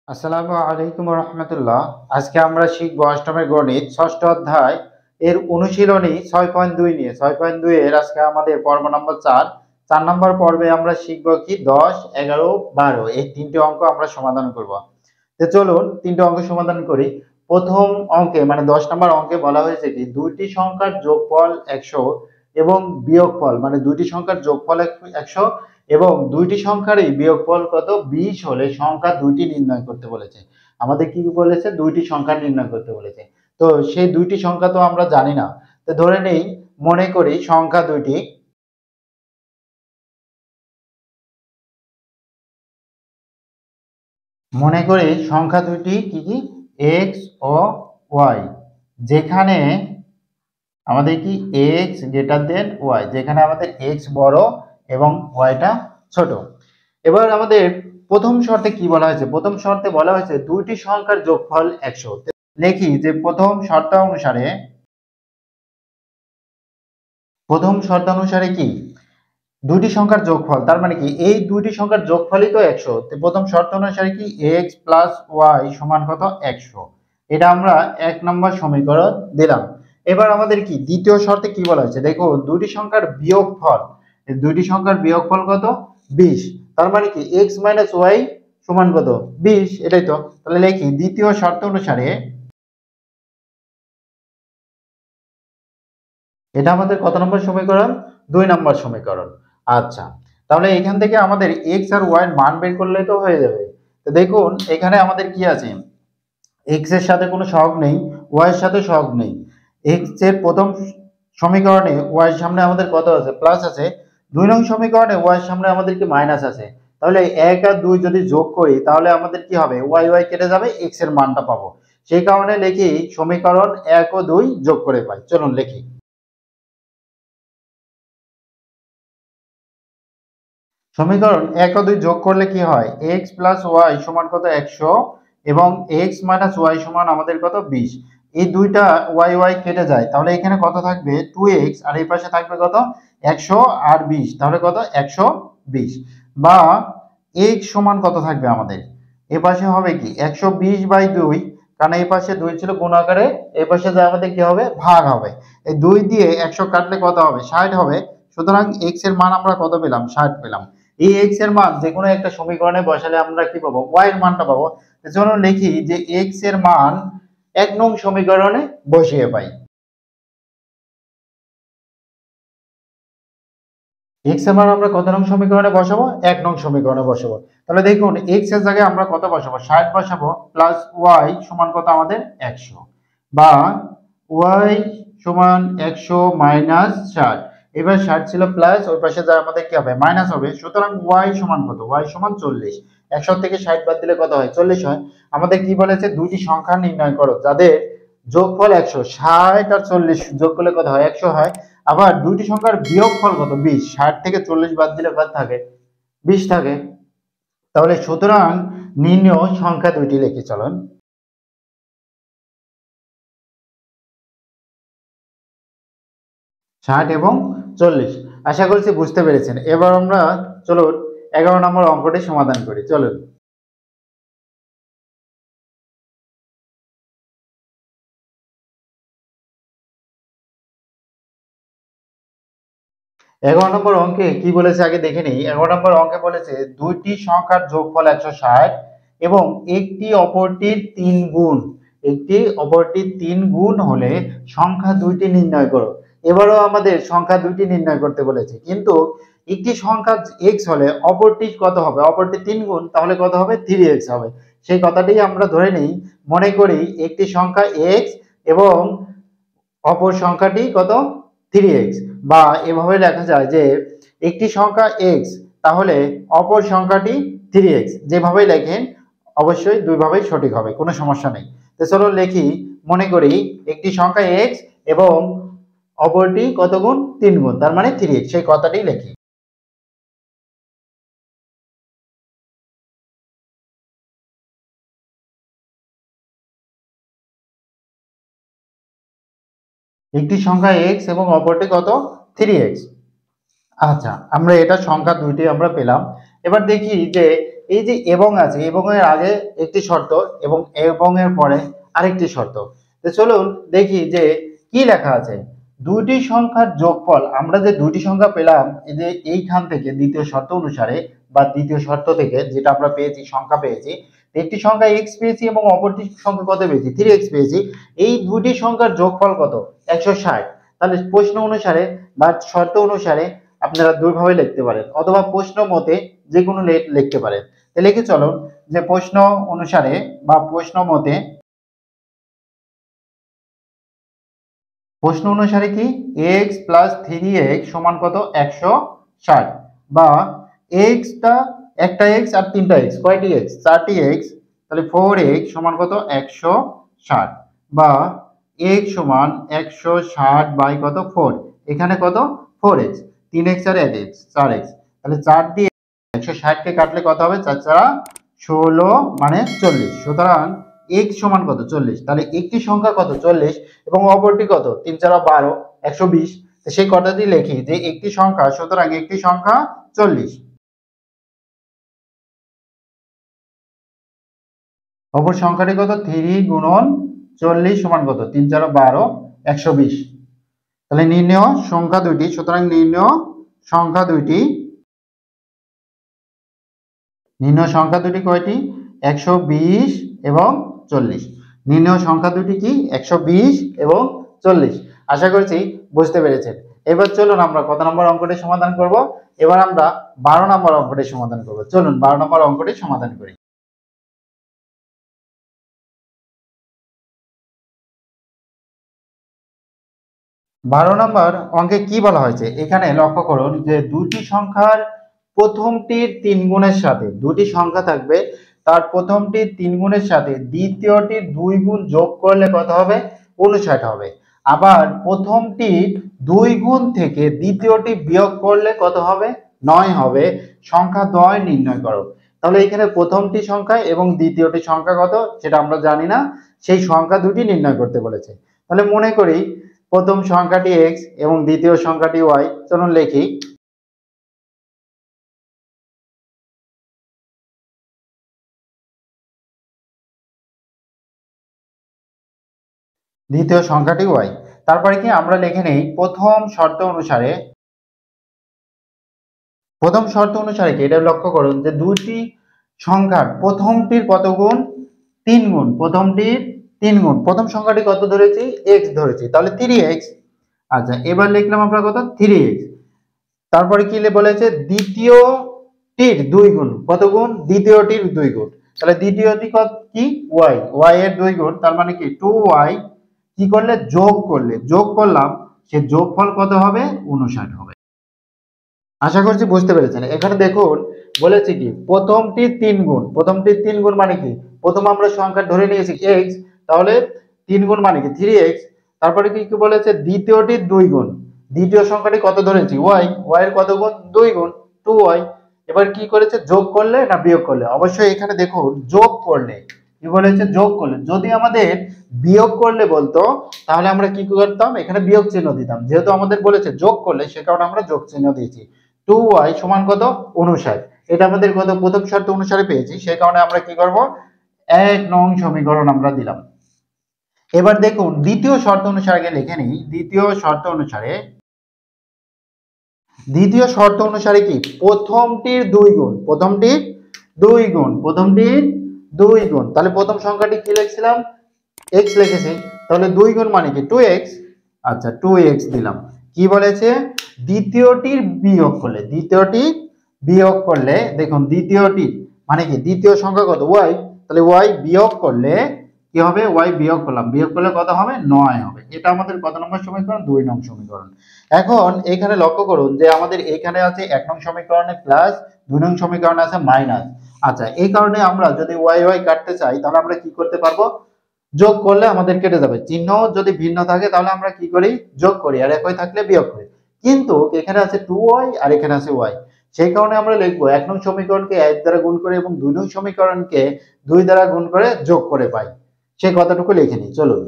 আসসালামু আলাইকুম রহমতুল্লাহ। আজকে আমরা শিখব অষ্টমের গণিত ষষ্ঠ অধ্যায় এর অনুশীলনী 6.2 নিয়ে। 6.2 এর আজকে আমাদের পর্ব নম্বর 4। 4 নম্বর পর্বে আমরা শিখব কি 10, 11, 12 এই তিনটি অঙ্ক আমরা সমাধান করব। তো চলুন তিনটি অঙ্ক সমাধান করি। প্রথম অঙ্কে মানে 10 নম্বর অঙ্কে বলা হয়েছে কি দুইটি সংখ্যার যোগফল 100 এবং বিয়োগফল মানে দুইটি সংখ্যার যোগফল 100 এবং দুইটি সংখ্যারই বিয়োগফল কত 20 হলে সংখ্যা দুইটি নির্ণয় করতে বলেছে। আমাদের কি বলেছে? দুইটি সংখ্যা নির্ণয় করতে বলেছে। তো সেই দুইটি সংখ্যা তো আমরা জানি না। তো ধরে নেই মনে করি সংখ্যা দুইটি কি কি এক্স ও ওয়াই, যেখানে আমাদের কি এক্স গ্রেটার দেন ওয়াই, যেখানে আমাদের এক্স বড় এবং ওয়াইটা ছোট। এবার আমাদের প্রথম শর্তে কি বলা হয়েছে? প্রথম শর্তে বলা হয়েছে দুইটি সংখ্যার যোগফল 100। লিখি যে প্রথম শর্ত অনুসারে কি দুইটি সংখ্যার যোগফল, তার মানে কি এই দুইটি সংখ্যার যোগফলই তো 100। তো প্রথম শর্ত অনুসারে কি এক্স প্লাস ওয়াই সমান কত 100। এটা আমরা 1 নম্বর সমীকরণ দিলাম। এবার আমাদের কি দ্বিতীয় শর্তে কি বলা হয়েছে? দেখো দুইটি সংখ্যার বিয়োগফল, দুইটি সংখ্যার বিয়োগফল কত 20। তার মানে কি এক্স মাইনাস ওয়াই সমান কত 20, এটাই তো। তাহলে লিখি দ্বিতীয় শর্ত অনুসারে এটা আমাদের কত নম্বর সমীকরণ? 2 নম্বর সমীকরণ। আচ্ছা, তাহলে এখান থেকে আমাদের x আর y এর মান বের করলে তো হয়ে যাবে। তো দেখুন এখানে আমাদের কি আছে, x এর সাথে কোনো সহগ নেই, y এর সাথে সহগ নেই। x এর প্রথম সমীকরণে y এর সামনে আমাদের কত আছে? প্লাস আছে। 2 নং সমীকরণে y এর সামনে আমাদের কি মাইনাস আছে। তাহলে 1 আর 2 যদি যোগ করি তাহলে আমাদের কি হবে? y কেটে যাবে, x এর মানটা পাবো। সেই কারণে লিখি সমীকরণ 1 ও 2 যোগ করে পাই। চলুন লিখি সমীকরণ 1 ও 2 যোগ করলে কি হয়? x প্লাস ওয়াই সমান কত 100 এবং x মাইনাস ওয়াই সমান আমাদের কত 20। এই দুইটা y কেটে যায়, তাহলে এখানে কত থাকবে 2x আর এই পাশে থাকবে কত 100 আর 20, তাহলে কত 120। বা x সমান কত থাকবে আমাদের? এই পাশে হবে কি 120/2, কারণ এই পাশে 2 ছিল গুণ আকারে, এই পাশে যা আমাদের কি হবে ভাগ হবে। এই 2 দিয়ে 100 কাটলে কত হবে? 60 হবে। সুতরাং x এর মান আমরা কত পেলাম? 60 পেলাম। এই x এর মান যে কোনো একটা সমীকরণে বসালে আমরা কি পাবো? y এর মানটা পাবো। এজন্য লিখি যে x এর মান 1 নং সমীকরণে বসিয়ে পাই। x এর মান আমরা কত নং সমীকরণে বসাবো? 1 নং সমীকরণে বসাবো। তাহলে দেখুন x এর জায়গায় আমরা কত বসাবো? 60 বসাবো, প্লাস y সমান কত আমাদের 100, বা y সমান 100 মাইনাস 60। এবার 60 ছিল প্লাস, ওই পাশে যা আমাদের কি হবে মাইনাস হবে। সুতরাং y সমান কত? y সমান 40। 100 থেকে 60 বাদ দিলে কত হয়? 40 হয়। আমাদের কি বলেছে? দুইটি সংখ্যা নির্ণয় করো যাদের যোগফল 100। 60 আর 40 যোগ করলে কত হয়? 100 হয়। আবার দুইটি সংখ্যার বিয়োগফল কত 20। 60 থেকে 40 বাদ দিলে কত থাকে? 20 থাকে। তাহলে সুতরাং নির্ণেয় সংখ্যা দুইটি লিখি চলুন। 60 এবং 40। আশা করছি বুঝতে পেরেছেন। এবার আমরা চলুন 11 নম্বর অঙ্কটি সমাধান করি। চলুন 11 নম্বর অঙ্কে কি বলেছে আগে দেখে নিই। 11 নম্বর অঙ্কে বলেছে দুইটি সংখ্যার যোগফল 160 এবং একটি অপরটির 3 গুণ হলে সংখ্যা দুইটি নির্ণয় করো। এবারও আমাদের সংখ্যা দুইটি নির্ণয় করতে বলেছে, কিন্তু একটি সংখ্যা x হলে অপরটি কত হবে? অপরটি 3 গুণ, তাহলে কত হবে? 3x হবে। সেই কথাটি আমরা ধরে নিই। মনে করি একটি সংখ্যা x এবং অপর সংখ্যাটি কত 3x, বা এভাবে লেখা যায় যে একটি সংখ্যা x তাহলে অপর সংখ্যাটি 3x। যেভাবে লেখেন অবশ্যই দুইভাবেই সঠিক হবে, কোনো সমস্যা নেই। তো চলো লিখি, মনে করি একটি সংখ্যা x এবং অপরটি কত গুণ 3 গুণ, তার মানে 3x, সেই কথাটি লিখি। একটি সংখ্যা x এবং অপরটি কত 3x। আচ্ছা, আমরা এটা সংখ্যা দুইটি আমরা পেলাম। এবার দেখি যে এই যে এবং আছে, এবং এর আগে একটি শর্ত এবং এর পরে আরেকটি শর্ত। তো চলুন দেখি যে কি লেখা আছে। দুইটি সংখ্যার যোগফল, আমরা যে দুইটি সংখ্যা পেলাম এই যে এইখান থেকে দ্বিতীয় শর্ত অনুসারে বা দ্বিতীয় শর্ত থেকে যেটা আমরা পেয়েছি, সংখ্যা পেয়েছি, একটি সংখ্যা x পেয়েছি এবং অপরটি সংখ্যা কত পেয়েছি, 3x পেয়েছি। এই দুইটি সংখ্যার যোগফল কত, 160। তাহলে প্রশ্ন অনুসারে বা শর্ত অনুসারে আপনারা দুইভাবে লিখতে পারেন, অথবা প্রশ্ন মতে যে কোনো লিখতে পারেন। তাহলে লিখে চলো যে প্রশ্ন অনুসারে বা প্রশ্ন অনুসারে কি x প্লাস 3x সমান কত, 160। বা x টা একটা x আর তিনটা x, কয়টি x, 4টি x, তাহলে 4x সমান কত, 160। বা x সমান 160 বাই কত, 4, এখানে কত 4x, 3x আর 8x, 4x, তাহলে 4 দিয়ে 160 কে কাটলে কত হবে, 4 4 16 মানে 40। সুতরাং x সমান কত, 40। তাহলে একটি সংখ্যা কত, 40, এবং অপরটি কত, 3 4 12, 120। তো সেই কথা দিয়ে লিখি যে একটি সংখ্যা, সুতরাং একটি সংখ্যা 40, অপর সংখ্যাটি কত, 3 গুণন 40 সমান কত, 3 4 12, 120। তাহলে নির্ণয় সংখ্যা দুইটি, সুতরাং নির্ণয় সংখ্যা দুটি কয়টি, 120 এবং 40। নির্ণয় সংখ্যা দুটি কি, 120 এবং 40। আশা করছি বুঝতে পেরেছেন। এবার চলুন আমরা কত নম্বর অঙ্কটি সমাধান করব। এবার আমরা 12 নম্বর অঙ্কটি সমাধান করব। চলুন 12 নম্বর অঙ্কটি সমাধান করি। 12 নম্বর অঙ্কে কি বলা হয়েছে, এখানে লক্ষ্য করুন যে দুটি সংখ্যার প্রথমটির 3 গুণের সাথে, দুটি সংখ্যা থাকবে, তার প্রথমটির 3 গুণের সাথে দ্বিতীয়টির 2 গুণ যোগ করলে কত হবে, 59 হবে। আবার প্রথমটির 2 গুণ থেকে দ্বিতীয়টি বিয়োগ করলে কত হবে, 9 হবে। সংখ্যা দ্বয় নির্ণয় করো। তাহলে এখানে প্রথমটি সংখ্যা এবং দ্বিতীয়টি সংখ্যা কত সেটা আমরা জানি না, সেই সংখ্যা দুটি নির্ণয় করতে বলেছে। তাহলে মনে করি প্রথম সংখ্যাটি x এবং দ্বিতীয় সংখ্যাটি y। চলুন লিখি। দ্বিতীয় সংখ্যাটি y। তারপরে কি আমরা লিখে নেই প্রথম শর্ত অনুসারে কি, এটা লক্ষ্য করুন যে দুইটি সংখ্যার প্রথমটির কত গুণ, 3 গুণ, প্রথমটির 3 গুণ, প্রথম সংখ্যাটি কত ধরেছি, x ধরেছি, তাহলে 3x। আচ্ছা এবার লিখলাম আমরা কত, 3x। তারপরে কি বলেছে, দ্বিতীয়টির 2 গুণ, কত গুণ, দ্বিতীয়টির 2 গুণ, তাহলে দ্বিতীয়টি কত কি, y এর 2 গুণ, তার মানে কি 2y, কি করলে, যোগ করলাম, সে যোগফল কত হবে, 59 হবে। আশা করছি বুঝতে পেরেছেন। এখানে দেখুন বলেছে কি প্রথমটির 3 গুণ, প্রথমটির 3 গুণ মানে কি, প্রথম আমরা সংখ্যা ধরে নিয়েছি x, তাহলে 3 গুণ মানে কি 3x। তারপরে কি কি বলেছে, দ্বিতীয়টির 2 গুণ, দ্বিতীয় সংখ্যাটি কত ধরেছি y এর কত গুণ, 2 গুণ, 2y। এবার কি করেছে, যোগ করলে না বিয়োগ করলে, অবশ্যই এখানে দেখুন যোগ করলে, কি বলেছে, যোগ করলে। যদি আমাদের বিয়োগ করলে বলতো তাহলে আমরা কি করতাম, এখানে বিয়োগ চিহ্ন দিতাম, যেহেতু আমাদের বলেছে যোগ করলে সে কারণে আমরা যোগ চিহ্ন দিয়েছি। 2y সমান কত, 59। এটা আমাদের কত, প্রথম শর্ত অনুসারে পেয়েছি, সেই কারণে আমরা কি করব, 1 নং সমীকরণ আমরা দিলাম। এবার দেখুন দ্বিতীয় শর্ত অনুসারে আগে লিখে নিই। দ্বিতীয় শর্ত অনুসারে কি, প্রথমটির 2 গুণ, প্রথমটির 2 গুণ, তাহলে প্রথম সংখ্যাটি কি লিখছিলাম, x লিখেছি, তাহলে 2 গুণ মানে কি 2x। আচ্ছা 2x দিলাম। কি বলেছে, দ্বিতীয়টি দেখুন দ্বিতীয়টি মানে কি, দ্বিতীয় সংখ্যা কত, y, তাহলে y বিয়োগ করলে কি হবে, y বিয়োগ করলে কত হবে, 9 হবে। এটা আমাদের কত নম্বর সমীকরণ, 2 নং সমীকরণ। এখন এখানে লক্ষ্য করুন যে আমাদের এখানে আছে 1 নং সমীকরণে প্লাস, 2 নং সমীকরণে আছে মাইনাস। আচ্ছা এই কারণে আমরা যদি y কাটতে চাই তাহলে আমরা কি করতে পারবো, যোগ করলে আমাদের কেটে যাবে, চিহ্ন যদি ভিন্ন থাকে তাহলে আমরা কি করি, যোগ করি, আর একই থাকলে বিয়োগ করি। কিন্তু এখানে আছে 2y আর এখানে আছে y, সেই কারণে আমরা লিখবো 1 নং সমীকরণকে 1 দ্বারা গুণ করে এবং 2 নং সমীকরণকে 2 দ্বারা গুণ করে যোগ করে পাই। সেই কথাটুকু লিখে নিই, চলুন।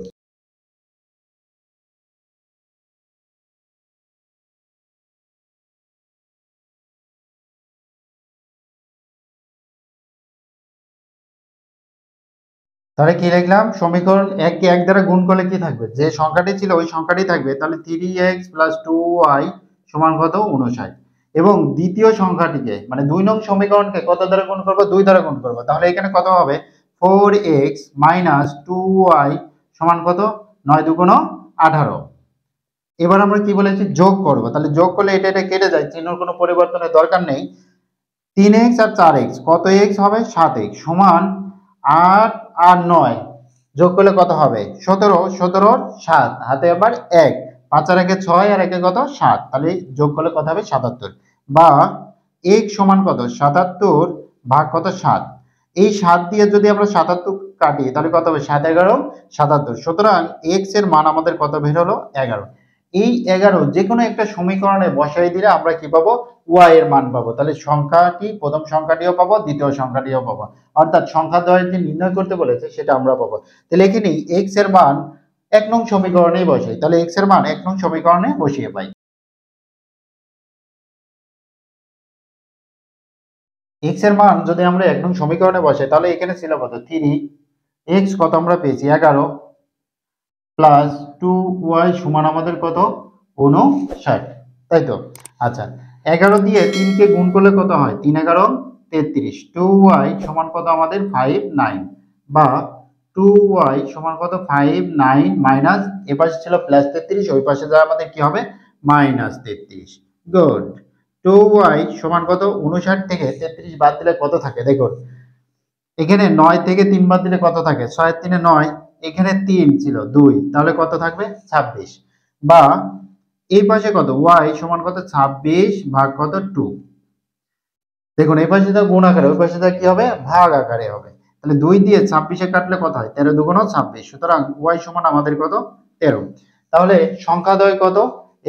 তাহলে কি লিখলাম, সমীকরণ 1 কে 1 দ্বারা গুণ করলে কি থাকবে, যে সংখ্যাটি ছিল ওই সংখ্যাটি থাকবে। তাহলে 3x + 2y সমান কত, 59। এবং দ্বিতীয় সংখ্যাটিকে মানে 2 নং সমীকরণকে কত দ্বারা গুণ করব, 2 দ্বারা গুণ করব। তাহলে এখানে কত হবে, 4x - 2y সমান কত, 9 দুগুণ 18। এবার আমরা কি বলেছি, যোগ করব। তাহলে যোগ করলে এটা এটা কেটে যায়, চিহ্নের কোনো পরিবর্তনের দরকার নেই। 3x আর 4x, কত x হবে, 7x সমান 8 আর 9 যোগ করলে কত হবে, 17। 17 7 হাতে আবার 1, 5 আর 1 6 আর 1 কত, 7। তাহলে যোগ করলে কত হবে, 77। বা x সমান কত, 77 ভাগ কত, 7। এই 7 দিয়ে যদি আমরা 77 কাটি তাহলে কত হবে, 7 11 77। সুতরাং x এর মান আমাদের কত বের হলো, 11। এই 11 যে কোনো একটা সমীকরণে বসাই দিলে আমরা কি পাবো, y এর মান পাবো। তাহলে সংখ্যাটি, প্রথম সংখ্যাটিও পাবো, দ্বিতীয় সংখ্যাটিও পাবো, অর্থাৎ সংখ্যা দ্বয়ের যে নির্ণয় করতে বলেছে সেটা আমরা পাবো। তাহলে এখানে x এর মান 1 নং সমীকরণেই বসাই। তাহলে x এর মান 1 নং সমীকরণে বসিয়ে পাই। x এর মান যদি আমরা 1 নং সমীকরণে বসাই তাহলে এখানে ছিল কত, 3x কত আমরা পেয়েছি 11 প্লাস 2y সমান আমাদের কত, 59, তাই তো। আচ্ছা, 11 দিয়ে 3 কে গুণ করলে কত হয়, 3 11 33। 2y সমান কত আমাদের 59, বা 2y সমান কত 59 মাইনাস, এ পাশে ছিল প্লাস 33, ওই পাশে যা আমাদের কি হবে, মাইনাস 33। গুড। 2y সমান কত, 59 থেকে 33 বাদ দিলে কত থাকে, দেখুন এখানে 9 থেকে 3 বাদ দিলে কত থাকে, 6 3 9, এখানে 3 ছিল 2, তাহলে কত থাকবে, 26। বা এই পাশে কত, y সমান কত, 26 ভাগ কত, 2। দেখুন এই পাশে তো গুণ আকারে, ওই পাশে কি হবে, ভাগ আকারে হবে। তাহলে 2 দিয়ে 26 এ কাটলে কত হয়, 13 দুগুণ 26। সুতরাং y সমান আমাদের কত, 13। তাহলে সংখ্যাদ্বয় কত,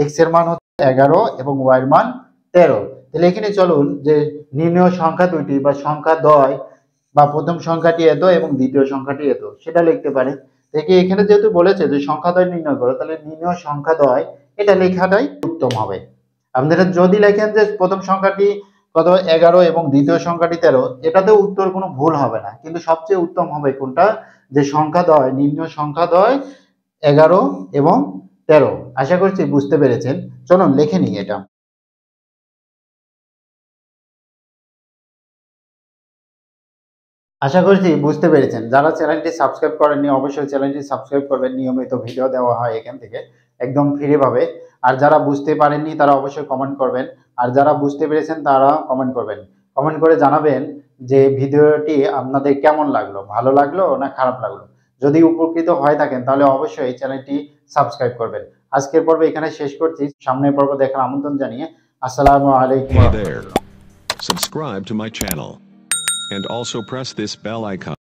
x এর মান হচ্ছে 11 এবং y এর মান 13। তাহলে এখানে চলুন যে নির্ণয় সংখ্যা দুইটি বা সংখ্যাদ্বয়, বা প্রথম সংখ্যাটি এত এবং দ্বিতীয় সংখ্যাটি এত, সেটা লিখতে পারে। দেখি এখানে যেহেতু বলেছে যে সংখ্যাদ্বয় নির্ণয় করো, তাহলে নির্ণয় সংখ্যাদ্বয় এটা লেখাটাই উত্তম হবে। আপনারা যদি লেখেন যে প্রথম সংখ্যাটি কত, 11 এবং দ্বিতীয় সংখ্যাটি 13, এটাতেও উত্তর কোনো ভুল হবে না। কিন্তু সবচেয়ে উত্তম হবে কোনটা, যে সংখ্যাদ্বয়, নির্ণয় সংখ্যাদ্বয় 11 এবং 13। আশা করছি বুঝতে পেরেছেন। চলুন লিখে নিই এটা। আশা করছি বুঝতে পেরেছেন। যারা চ্যানেলটি সাবস্ক্রাইব করেননি অবশ্যই চ্যানেলটি সাবস্ক্রাইব করবেন। নিয়মিত ভিডিও দেওয়া হয় এখান থেকে একদম ফ্রি ভাবে। আর যারা বুঝতে পারেননি তারা অবশ্যই কমেন্ট করবেন। আর যারা বুঝতে পেরেছেন তারা কমেন্ট করবেন। কমেন্ট করে জানাবেন যে ভিডিওটি আপনাদের কেমন লাগলো, ভালো লাগলো না খারাপ লাগলো। যদি উপকৃত হয়ে থাকেন তাহলে অবশ্যই চ্যানেলটি সাবস্ক্রাইব করবেন। আজকের পর্ব এখানে শেষ করছি। সামনের পর্ব দেখার আমন্ত্রণ জানিয়ে আসসালামু আলাইকুম। Hey there. Subscribe to my channel. And also press this bell icon.